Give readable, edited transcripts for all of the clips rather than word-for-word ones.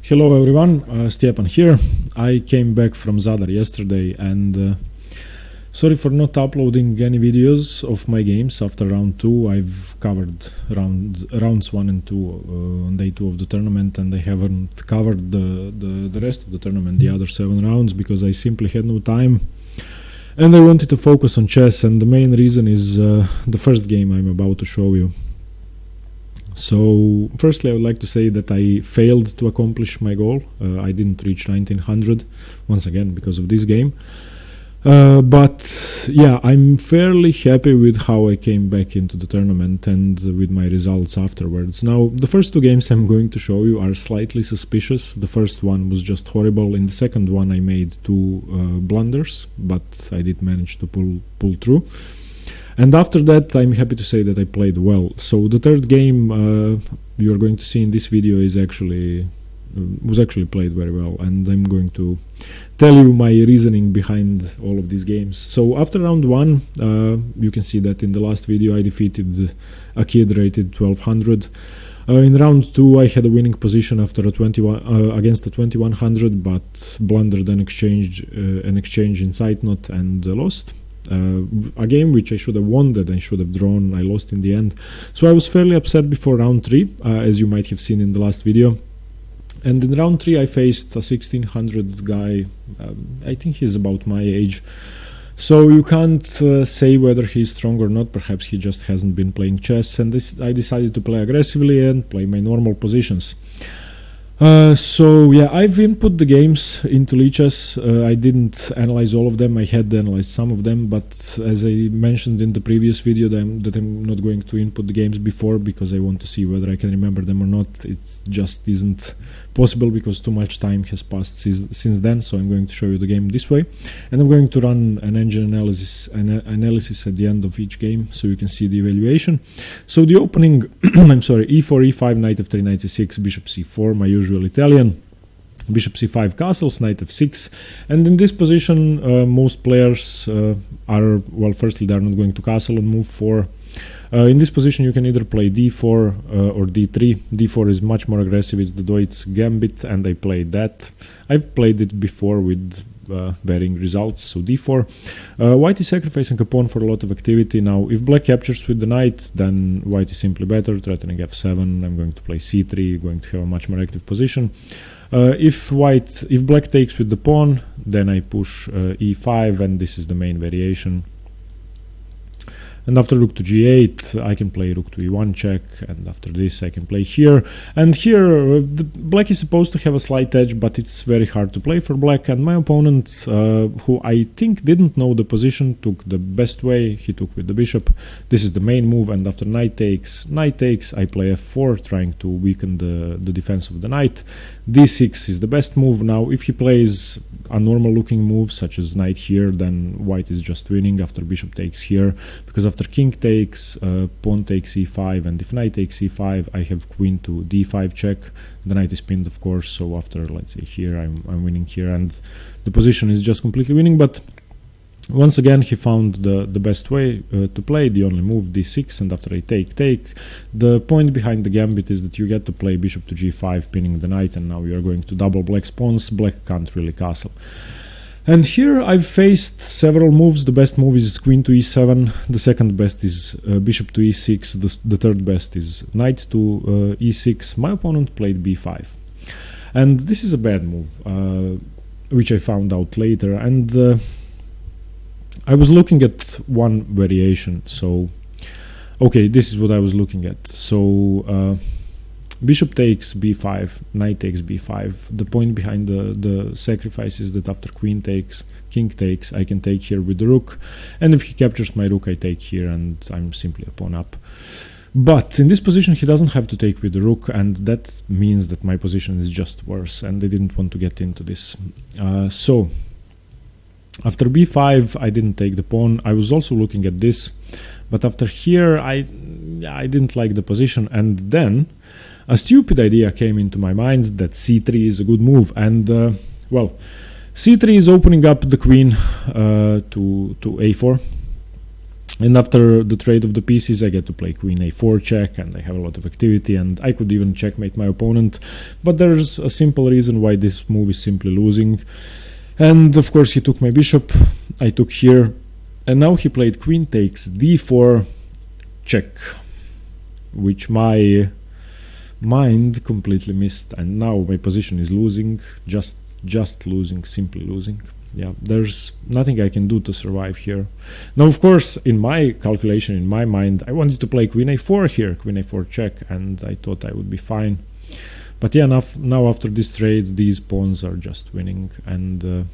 Hello everyone, Stjepan here. I came back from Zadar yesterday and sorry for not uploading any videos of my games after round 2. I've covered rounds 1 and 2 on day 2 of the tournament, and I haven't covered the rest of the tournament, the other 7 rounds, because I simply had no time and I wanted to focus on chess, and the main reason is the first game I'm about to show you. So firstly, I would like to say that I failed to accomplish my goal. I didn't reach 1900 once again because of this game. But yeah, I'm fairly happy with how I came back into the tournament and with my results afterwards. Now, the first 2 games I'm going to show you are slightly suspicious. The first one was just horrible. In the second one I made 2 blunders, but I did manage to pull through. And after that, I'm happy to say that I played well. So the third game you are going to see in this video is was actually played very well, and I'm going to tell you my reasoning behind all of these games. So after round 1, you can see that in the last video I defeated a kid rated 1200. In round 2 I had a winning position after a 21 against a 2100, but blundered an exchange in side knot and lost. A game which I should have won, that I should have drawn, I lost in the end. So I was fairly upset before round 3, as you might have seen in the last video. And in round 3 I faced a 1600 guy. I think he's about my age. So you can't say whether he's strong or not. Perhaps he just hasn't been playing chess, and I decided to play aggressively and play my normal positions. So yeah, I've input the games into Lichess. I didn't analyze all of them. I had analyzed some of them, but as I mentioned in the previous video, that I'm not going to input the games before, because I want to see whether I can remember them or not. It just isn't possible because too much time has passed since then. So I'm going to show you the game this way, and I'm going to run an engine analysis at the end of each game, so you can see the evaluation. So the opening, I'm sorry, e4, e5, knight f3, knight c6, bishop c4, my usual Italian, bishop c5 castles, knight f6, and in this position most players are, well, firstly they're not going to castle and move 4. In this position you can either play d4 or d3. d4 is much more aggressive, it's the Deutz Gambit, and I played that. I've played it before with varying results. So d4. White is sacrificing a pawn for a lot of activity. Now if black captures with the knight, then white is simply better, threatening f7. I'm going to play c3, going to have a much more active position. If black takes with the pawn, then I push e5, and this is the main variation. And after rook to g8, I can play rook to e1 check, and after this I can play here. And here, black is supposed to have a slight edge, but it's very hard to play for black, and my opponent, who I think didn't know the position, took the best way. He took with the bishop. This is the main move, and after knight takes, I play f4, trying to weaken the defense of the knight. d6 is the best move. Now, if he plays a normal looking move, such as knight here, then white is just winning after bishop takes here, because after king takes, pawn takes e5, and if knight takes e5, I have queen to d5 check. The knight is pinned, of course, so after, let's say, here, I'm winning here, and the position is just completely winning. But once again, he found the best way to play, the only move, d6, and after I take. The point behind the gambit is that you get to play bishop to g5, pinning the knight, and now you are going to double black's pawns. Black can't really castle. And here I've faced several moves. The best move is queen to e7, the second best is bishop to e6, the third best is knight to e6. My opponent played b5. And this is a bad move, which I found out later, and I was looking at one variation. So, okay, this is what I was looking at. So, bishop takes b5, knight takes b5. The point behind the sacrifice is that after queen takes, king takes, I can take here with the rook, and if he captures my rook, I take here, and I'm simply a pawn up. But in this position he doesn't have to take with the rook, and that means that my position is just worse, and I didn't want to get into this. So after b5 I didn't take the pawn. I was also looking at this, but after here I didn't like the position, and then a stupid idea came into my mind that c3 is a good move, and well, c3 is opening up the queen to a4, And after the trade of the pieces, I get to play queen a4 check, and I have a lot of activity, and I could even checkmate my opponent. But there's a simple reason why this move is simply losing. And of course he took my bishop, I took here, and now he played queen takes d4 check, which my mind completely missed, and now my position is losing, just losing, simply losing. Yeah, there's nothing I can do to survive here. Now, of course, in my calculation, in my mind, I wanted to play queen a4 here, queen a4 check, and I thought I would be fine. But yeah, now after this trade, these pawns are just winning, and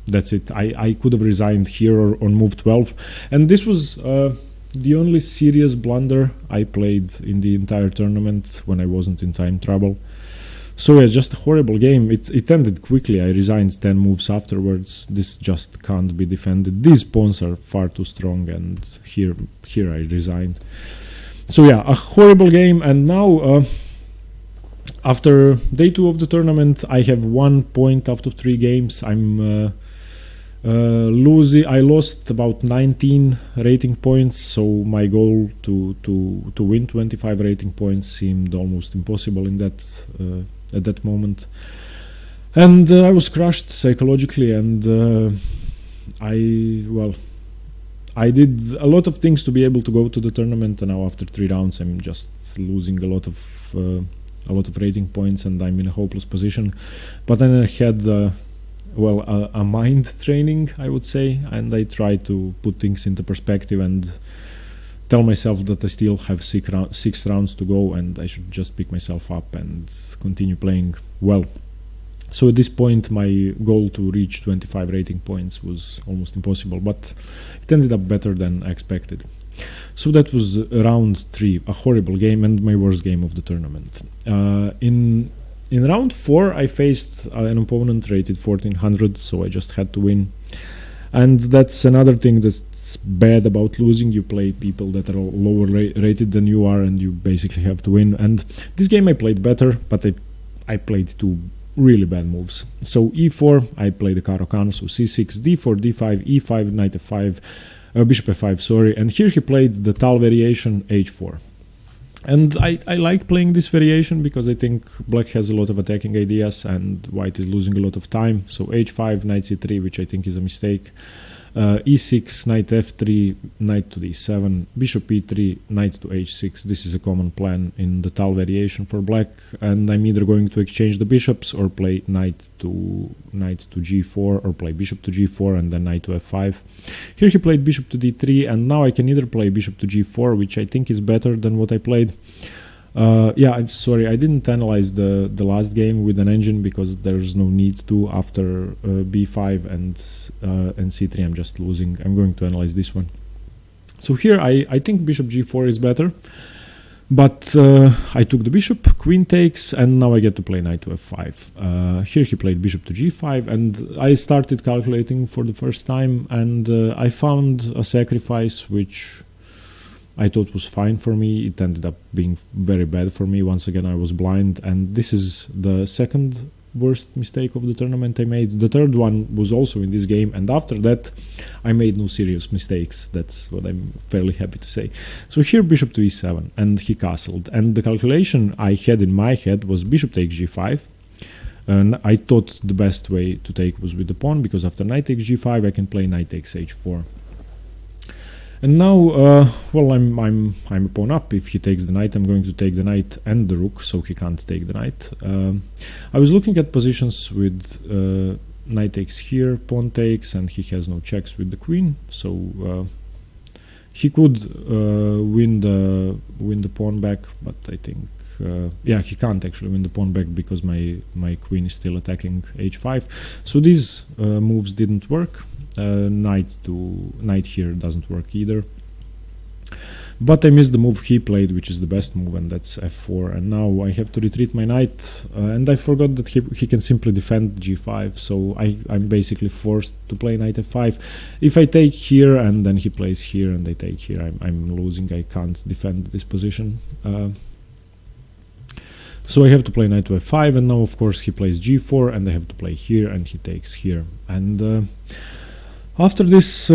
that's it. I could have resigned here or on move 12, and this was the only serious blunder I played in the entire tournament when I wasn't in time trouble. So yeah, just a horrible game. It ended quickly. I resigned 10 moves afterwards. This just can't be defended. These pawns are far too strong, and here I resigned. So yeah, a horrible game. And now after day 2 of the tournament, I have 1 point out of 3 games. I'm losing. I lost about 19 rating points, so my goal to win 25 rating points seemed almost impossible in that at that moment. And I was crushed psychologically, and I did a lot of things to be able to go to the tournament, and now after 3 rounds I'm just losing a lot of rating points, and I'm in a hopeless position. But then I had a mind training, I would say, and I tried to put things into perspective and tell myself that I still have 6 rounds to go, and I should just pick myself up and continue playing well. So at this point my goal to reach 25 rating points was almost impossible, but it ended up better than expected. So that was round 3, a horrible game and my worst game of the tournament. In round 4 I faced an opponent rated 1400, so I just had to win. And that's another thing that's bad about losing. You play people that are lower rated than you are, and you basically have to win. And this game I played better, but I played 2 really bad moves. So e4, I played the Caro-Kann, so c6, d4, d5, e5, knight f5, bishop f5, sorry. And here he played the Tal variation, h4. And I like playing this variation because I think black has a lot of attacking ideas and white is losing a lot of time. So h5, knight c3, which I think is a mistake. e6, knight f3, knight to d7, bishop e3, knight to h6. This is a common plan in the Tal variation for black, and I'm either going to exchange the bishops or play knight to g4, or play bishop to g4 and then knight to f5. Here he played bishop to d3, and now I can either play bishop to g4, which I think is better than what I played. Yeah, I'm sorry, I didn't analyze the last game with an engine because there's no need to. After b5 and c3 I'm just losing. I'm going to analyze this one. So here I think bishop g4 is better, but I took the bishop, queen takes, and now I get to play knight to f5. Here he played bishop to g5, and I started calculating for the first time, and I found a sacrifice which I thought was fine for me. It ended up being very bad for me. Once again I was blind, and this is the second worst mistake of the tournament I made. The third one was also in this game, and after that I made no serious mistakes. That's what I'm fairly happy to say. So here bishop to e7, and he castled, and the calculation I had in my head was bishop takes g5, and I thought the best way to take was with the pawn, because after knight takes g5 I can play knight takes h4. And now, well, I'm a pawn up. If he takes the knight, I'm going to take the knight and the rook, so he can't take the knight. I was looking at positions with knight takes here, pawn takes, and he has no checks with the queen, so he could win the pawn back, but I think yeah, he can't actually win the pawn back because my queen is still attacking h5. So these moves didn't work. Knight here doesn't work either. But I missed the move he played, which is the best move, and that's f4. And now I have to retreat my knight, and I forgot that he can simply defend g5, so I'm basically forced to play knight f5. If I take here and then he plays here and I take here, I'm losing. I can't defend this position. So I have to play knight to f5, and now of course he plays g4, and I have to play here, and he takes here. And After this,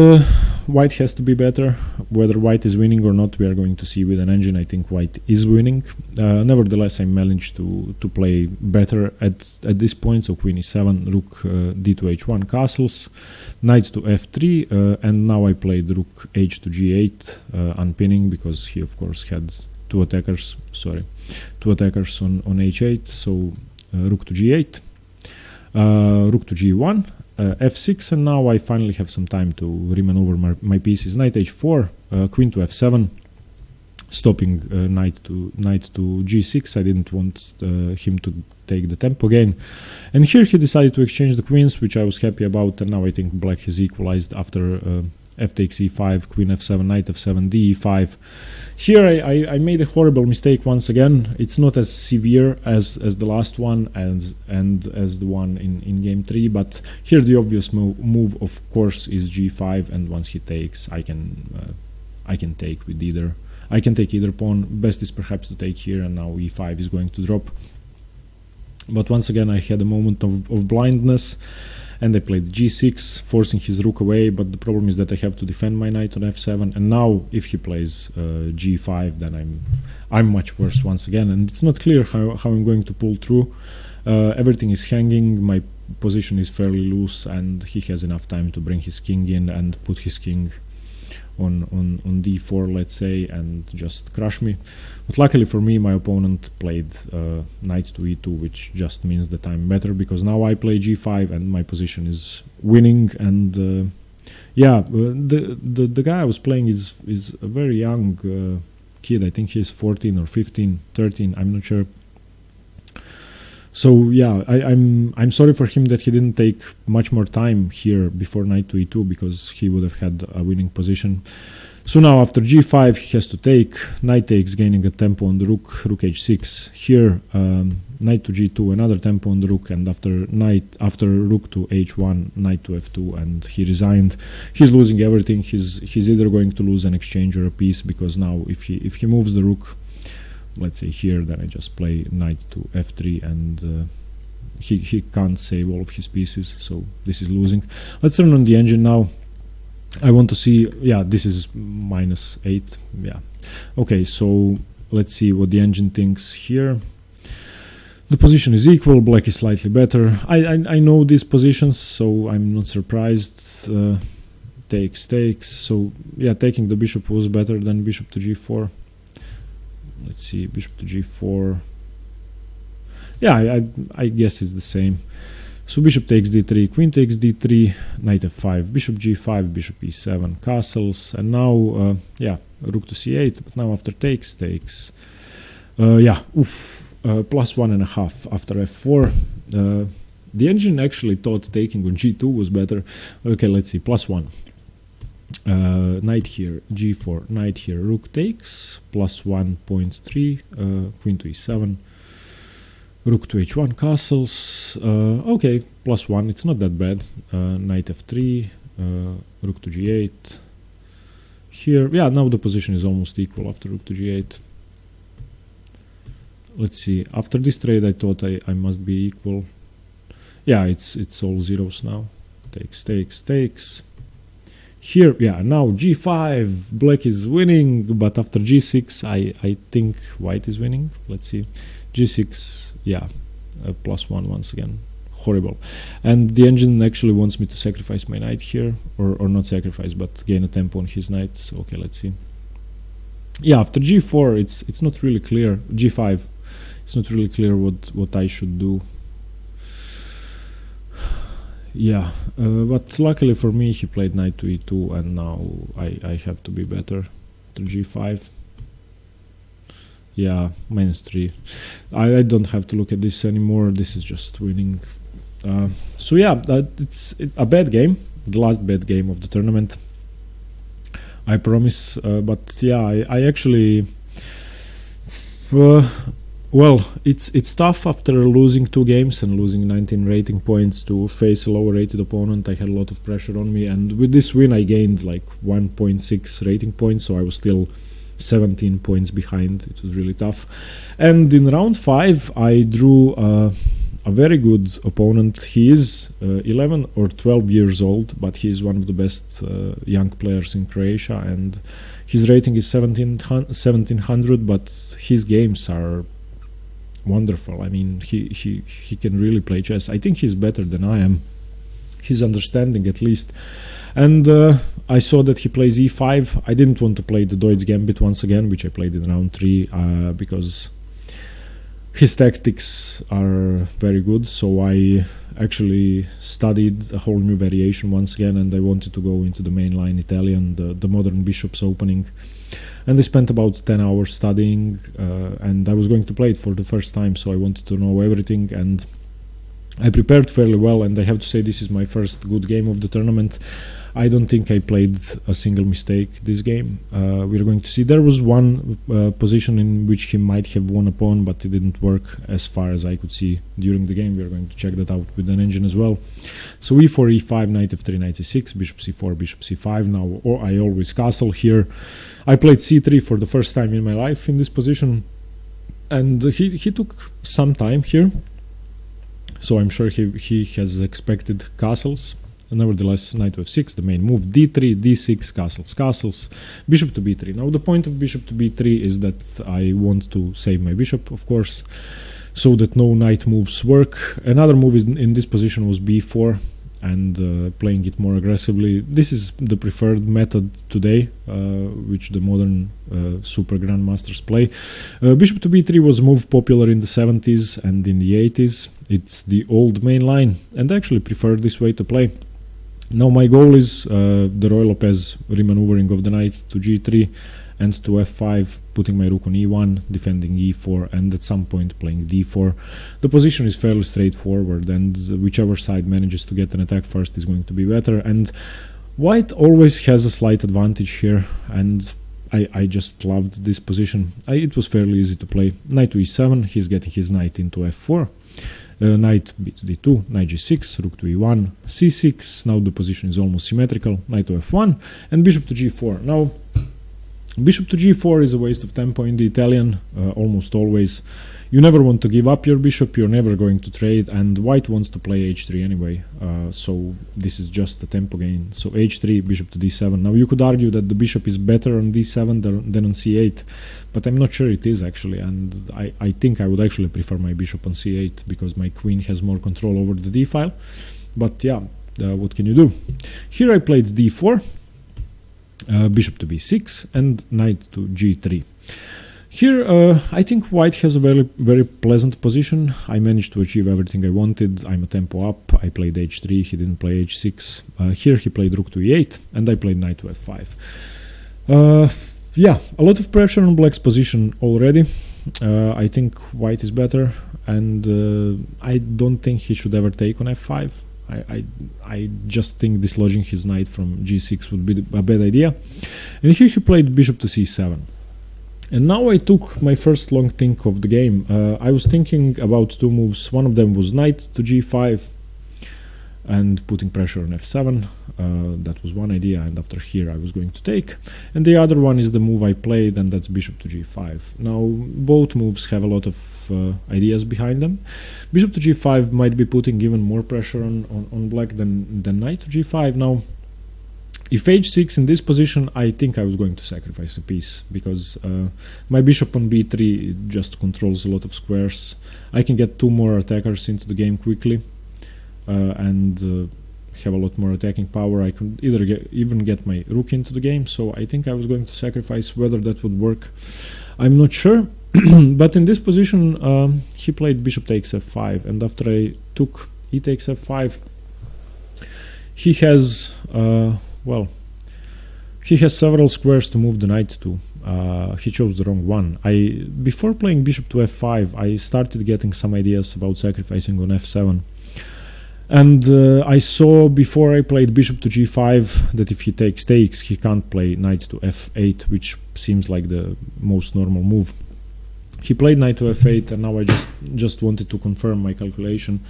white has to be better. Whether white is winning or not, we are going to see with an engine. I think white is winning. Nevertheless, I managed to play better at this point. So queen e7, rook d to h1 castles, knight to f3, and now I played rook h to g8, unpinning, because he of course had two attackers on h8. So rook to g8, rook to g1, f6, and now I finally have some time to remaneuver my pieces. Knight h4, queen to f7, stopping knight to g6. I didn't want him to take the tempo gain, and here he decided to exchange the queens, which I was happy about. And now I think black has equalized after f takes e5, queen f7, knight f7, d e5. Here I made a horrible mistake once again. It's not as severe as the last one and as the one in game 3, but here the obvious move of course is g5, and once he takes, I can take with either. I can take either pawn. Best is perhaps to take here, and now e5 is going to drop. But once again I had a moment of blindness, and I played g6, forcing his rook away, but the problem is that I have to defend my knight on f7, and now if he plays g5, then I'm much worse once again, and it's not clear how I'm going to pull through. Everything is hanging, my position is fairly loose, and he has enough time to bring his king in and put his king on d4, let's say, and just crush me. But luckily for me, my opponent played knight to e2, which just means that I'm better, because now I play g5 and my position is winning. And yeah, the guy I was playing is a very young kid. I think he's 14 or 15, 13, I'm not sure. So yeah, I'm sorry for him that he didn't take much more time here before knight to e2, because he would have had a winning position. So now after g5 he has to take, knight takes, gaining a tempo on the rook, rook h6. Here knight to g2, another tempo on the rook, and after rook to h1, knight to f2, and he resigned. He's losing everything. He's either going to lose an exchange or a piece, because now if he moves the rook, let's say here, then I just play knight to f3, and he can't save all of his pieces, so this is losing. Let's turn on the engine now. I want to see, yeah, this is -8, yeah. Okay, so let's see what the engine thinks here. The position is equal, black is slightly better. I know these positions, so I'm not surprised. Takes, so yeah, taking the bishop was better than bishop to g4. Let's see, bishop to g4. Yeah, I guess it's the same. So bishop takes d3, queen takes d3, knight f5, bishop g5, bishop e7, castles, and now, yeah, rook to c8, but now after takes, yeah, +1.5 after f4. The engine actually thought taking on g2 was better. Okay, let's see, +1. Knight here, g4, knight here, rook takes, +1.3, queen to e7, rook to h1, castles, okay, +1, it's not that bad. Knight f3, rook to g8. Here, yeah, now the position is almost equal after rook to g8. Let's see, after this trade I thought I must be equal. Yeah, it's all zeros now. Takes. Here, yeah, now g5, black is winning, but after g6 I think white is winning. Let's see, g6, yeah, +1 once again, horrible. And the engine actually wants me to sacrifice my knight here, or not sacrifice, but gain a tempo on his knight. So okay, let's see. Yeah, after g4 it's not really clear. G5, it's not really clear what I should do. Yeah, but luckily for me he played knight to e2, and now I have to be better. To g5, yeah, -3. I don't have to look at this anymore. This is just winning. So yeah, it's a bad game, the last bad game of the tournament, I promise. But yeah, I actually well, it's tough after losing 2 games and losing 19 rating points to face a lower rated opponent. I had a lot of pressure on me, and with this win I gained like 1.6 rating points, so I was still 17 points behind. It was really tough. And in round 5 I drew a very good opponent. He is 11 or 12 years old, but he is one of the best young players in Croatia, and his rating is 1700, but his games are wonderful. I mean, he can really play chess. I think he's better than I am. His understanding, at least. And I saw that he plays e5. I didn't want to play the Deutz Gambit once again, which I played in round 3, because his tactics are very good. So I actually studied a whole new variation once again, and I wanted to go into the mainline Italian, the modern bishops opening. And I spent about 10 hours studying, and I was going to play it for the first time, so I wanted to know everything, and I prepared fairly well, and I have to say this is my first good game of the tournament. I don't think I played a single mistake this game. We're going to see. There was one position in which he might have won a pawn, but it didn't work as far as I could see during the game. We're going to check that out with an engine as well. So e4, e5, knight f3, knight c6, bishop c4, bishop c5. Now I always castle here. I played c3 for the first time in my life in this position, and he took some time here. So I'm sure he has expected castles. Nevertheless, knight to f6, the main move, d3, d6, castles, bishop to b3. Now the point of bishop to b3 is that I want to save my bishop, of course, so that no knight moves work. Another move in this position was b4, and playing it more aggressively. This is the preferred method today, which the modern super grandmasters play. Bishop to b3 was a move popular in the 70s and in the 80s. It's the old main line, and I actually prefer this way to play. Now my goal is the Roy Lopez remaneuvering of the knight to g3 and to f5, putting my rook on e1, defending e4, and at some point playing d4. The position is fairly straightforward, and whichever side manages to get an attack first is going to be better. And white always has a slight advantage here, and I just loved this position. It was fairly easy to play. Knight to e7, he's getting his knight into f4. Knight b to d2, knight g6, rook to e1, c6. Now the position is almost symmetrical. Knight to f1, and bishop to g4. Now, bishop to g4 is a waste of tempo in the Italian, almost always. You never want to give up your bishop, you're never going to trade, and white wants to play h3 anyway, so this is just a tempo gain. So h3, bishop to d7. Now you could argue that the bishop is better on d7 than on c8, but I'm not sure it is actually, and I think I would actually prefer my bishop on c8 because my queen has more control over the d file. But yeah, what can you do? Here I played d4, bishop to b6, and knight to g3. Here, I think white has a very pleasant position. I managed to achieve everything I wanted. I'm a tempo up. I played h3, he didn't play h6. Here he played rook to e8, and I played knight to f5. Yeah, a lot of pressure on black's position already. I think white is better, and I don't think he should ever take on f5. I just think dislodging his knight from g6 would be a bad idea. And here he played bishop to c7. And now I took my first long think of the game. I was thinking about two moves. One of them was knight to g5 and putting pressure on f7. That was one idea, and after here I was going to take. And the other one is the move I played, and that's bishop to g5. Now both moves have a lot of ideas behind them. Bishop to g5 might be putting even more pressure on black than knight to g5. Now if h6 in this position, I think I was going to sacrifice a piece, because my bishop on b3 just controls a lot of squares. I can get two more attackers into the game quickly, and have a lot more attacking power. I could either even get my rook into the game, so I think I was going to sacrifice. Whether that would work, I'm not sure. But in this position, he played bishop takes f5, and after I took e takes f5, he has well, he has several squares to move the knight to. He chose the wrong one. Before playing bishop to f5, I started getting some ideas about sacrificing on f7. And I saw before I played bishop to g5 that if he takes he can't play knight to f8, which seems like the most normal move. He played knight to f8, and now I just wanted to confirm my calculation.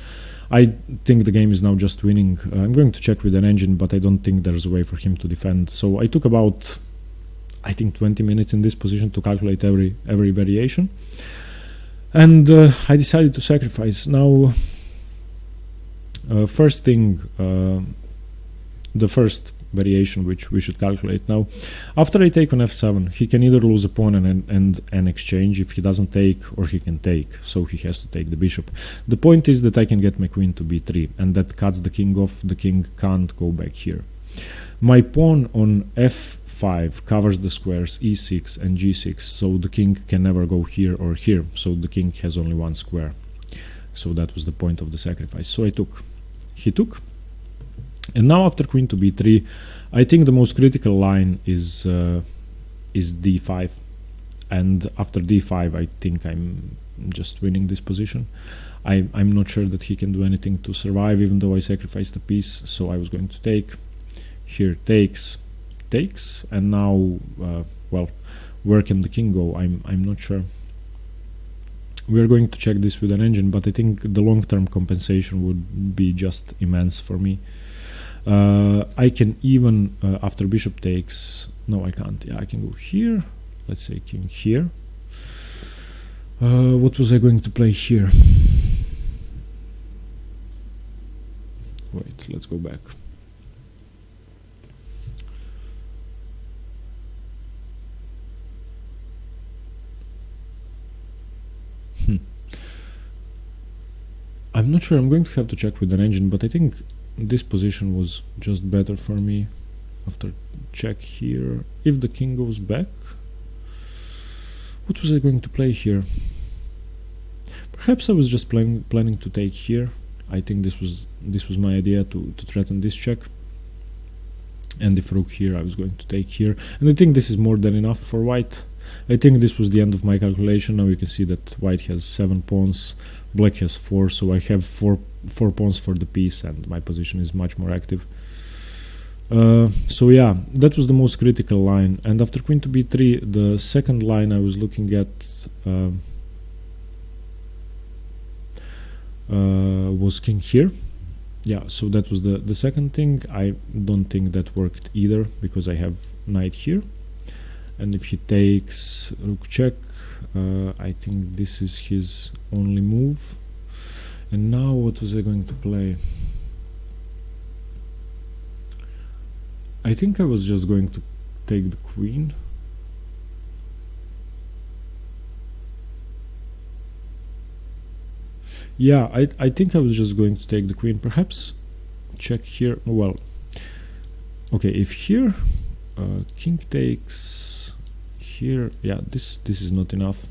I think the game is now just winning. I'm going to check with an engine, but I don't think there's a way for him to defend. So I took about, I think, 20 minutes in this position to calculate every variation. And I decided to sacrifice. Now, First thing, the first variation which we should calculate now. After I take on f7, he can either lose a pawn and an exchange if he doesn't take, or he can take, so he has to take the bishop. The point is that I can get my queen to b3, and that cuts the king off. The king can't go back here. My pawn on f5 covers the squares e6 and g6, so the king can never go here or here, so the king has only one square. So that was the point of the sacrifice. So I took. He took. And now after queen to b3, I think the most critical line is d5. And after d5, I think I'm just winning this position. I'm not sure that he can do anything to survive, even though I sacrificed a piece. So I was going to take. Here takes, and now, well, where can the king go? I'm not sure. We are going to check this with an engine, but I think the long-term compensation would be just immense for me. I can even, after bishop takes, no, I can't. Yeah, I can go here. Let's say king here. What was I going to play here? Wait, let's go back. I'm not sure. I'm going to have to check with an engine, but I think this position was just better for me. After check here, if the king goes back, what was I going to play here? Perhaps I was just planning to take here. I think this was my idea to threaten this check. And if rook here, I was going to take here. And I think this is more than enough for white. I think this was the end of my calculation. Now you can see that white has 7 pawns, black has 4, so I have four pawns for the piece, and my position is much more active. So yeah, that was the most critical line. And after queen to b3, the second line I was looking at was king here. Yeah, so that was the second thing. I don't think that worked either, because I have knight here. And if he takes rook check, I think this is his only move. And now what was I going to play? I think I was just going to take the queen. Yeah, I think I was just going to take the queen. Perhaps check here. Well, okay, if here king takes here, yeah, this is not enough.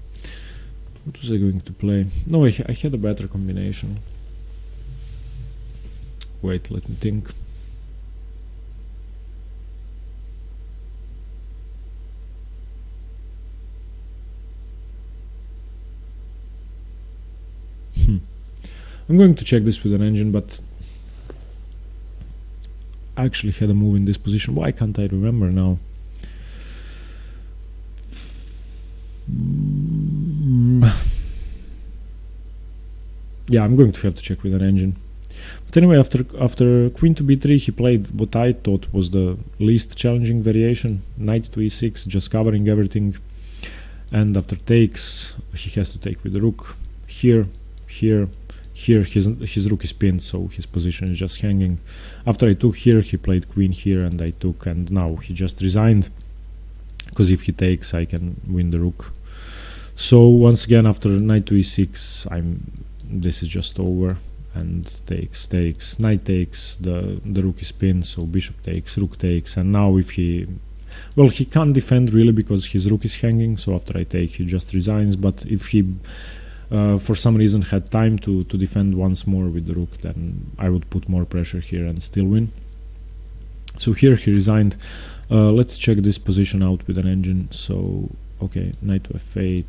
What was I going to play? No, I had a better combination. Wait, let me think. I'm going to check this with an engine, but I actually had a move in this position. Why can't I remember now? Yeah, I'm going to have to check with an engine. But anyway, after queen to b3, he played what I thought was the least challenging variation, knight to e6, just covering everything. And after takes, he has to take with the rook. Here, his rook is pinned, so his position is just hanging. After I took here, he played queen here, and I took, and now he just resigned, because if he takes, I can win the rook. So once again, after knight to e6, this is just over. And takes, knight takes, the rook is pinned, so bishop takes, rook takes, and now if he, well, he can't defend really because his rook is hanging, so after I take, he just resigns. But if he for some reason had time to defend once more with the rook, then I would put more pressure here and still win. So here he resigned. Let's check this position out with an engine. So okay, knight to f8,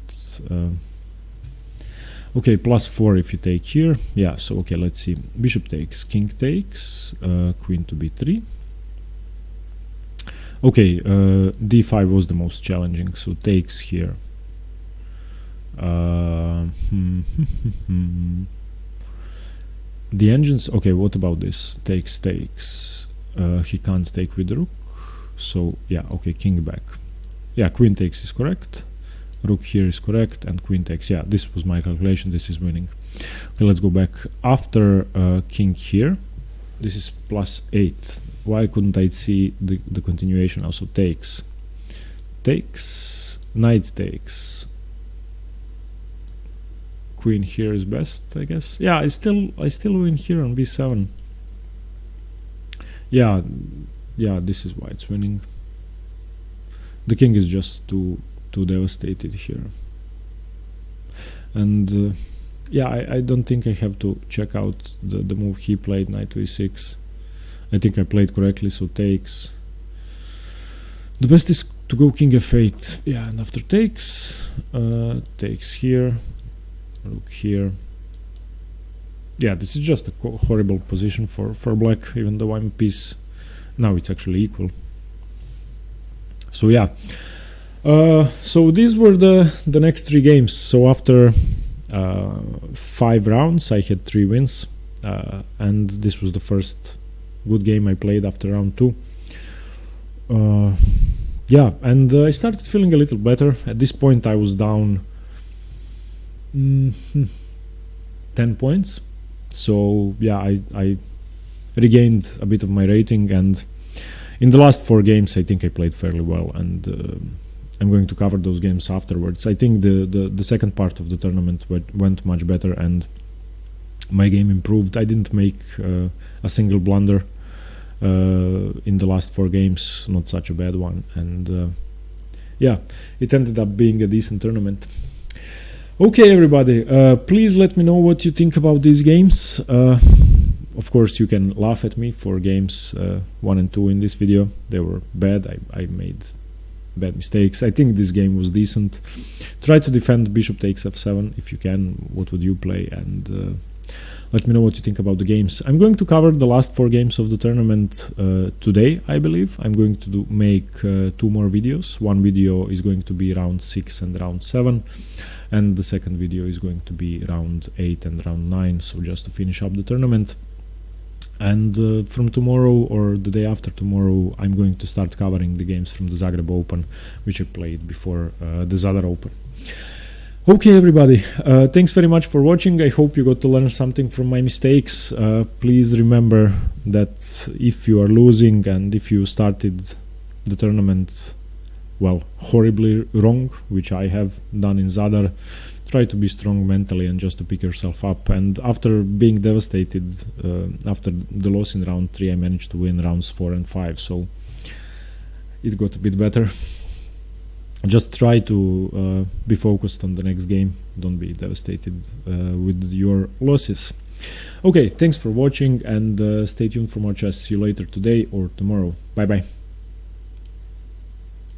okay, +4 if you take here. Yeah, so okay, let's see. Bishop takes, king takes, queen to b3. Okay, d5 was the most challenging, so takes here. The engines, okay, what about this? Takes. He can't take with the rook, so yeah, okay, king back. Yeah, queen takes is correct. Rook here is correct, and queen takes. Yeah, this was my calculation. This is winning. Okay, let's go back. After king here, this is +8. Why couldn't I see the continuation? Also takes. Takes. Knight takes. Queen here is best, I guess. Yeah, I still win here on b7. Yeah, this is why it's winning. The king is just too devastated here. And yeah, I don't think I have to check out the move he played, knight to e6. I think I played correctly, so takes. The best is to go king f8. Yeah, and after takes, takes here, rook here. Yeah, this is just a horrible position for black, even though I'm a piece. Now it's actually equal. So yeah. So these were the next 3 games. So after 5 rounds, I had 3 wins, and this was the first good game I played after round 2. Yeah, and I started feeling a little better. At this point, I was down 10 points. So yeah, I regained a bit of my rating, and in the last 4 games, I think I played fairly well, and I'm going to cover those games afterwards. I think the second part of the tournament went much better, and my game improved. I didn't make a single blunder in the last 4 games, not such a bad one, and yeah, it ended up being a decent tournament. Okay, everybody, please let me know what you think about these games. Of course, you can laugh at me for games 1 and 2 in this video. They were bad. I made bad mistakes. I think this game was decent. Try to defend bishop takes f7 if you can. What would you play? And let me know what you think about the games. I'm going to cover the last 4 games of the tournament today, I believe. I'm going to make 2 more videos. One video is going to be round 6 and round 7. And the second video is going to be round 8 and round 9. So just to finish up the tournament. And from tomorrow or the day after tomorrow, I'm going to start covering the games from the Zagreb Open, which I played before the Zadar Open. Okay, everybody, thanks very much for watching. I hope you got to learn something from my mistakes. Please remember that if you are losing and if you started the tournament, well, horribly wrong, which I have done in Zadar, try to be strong mentally and just to pick yourself up. And after being devastated, after the loss in round 3, I managed to win rounds 4 and 5, so it got a bit better. Just try to be focused on the next game. Don't be devastated with your losses. Okay, thanks for watching, and stay tuned for more chess. See you later today or tomorrow. Bye bye.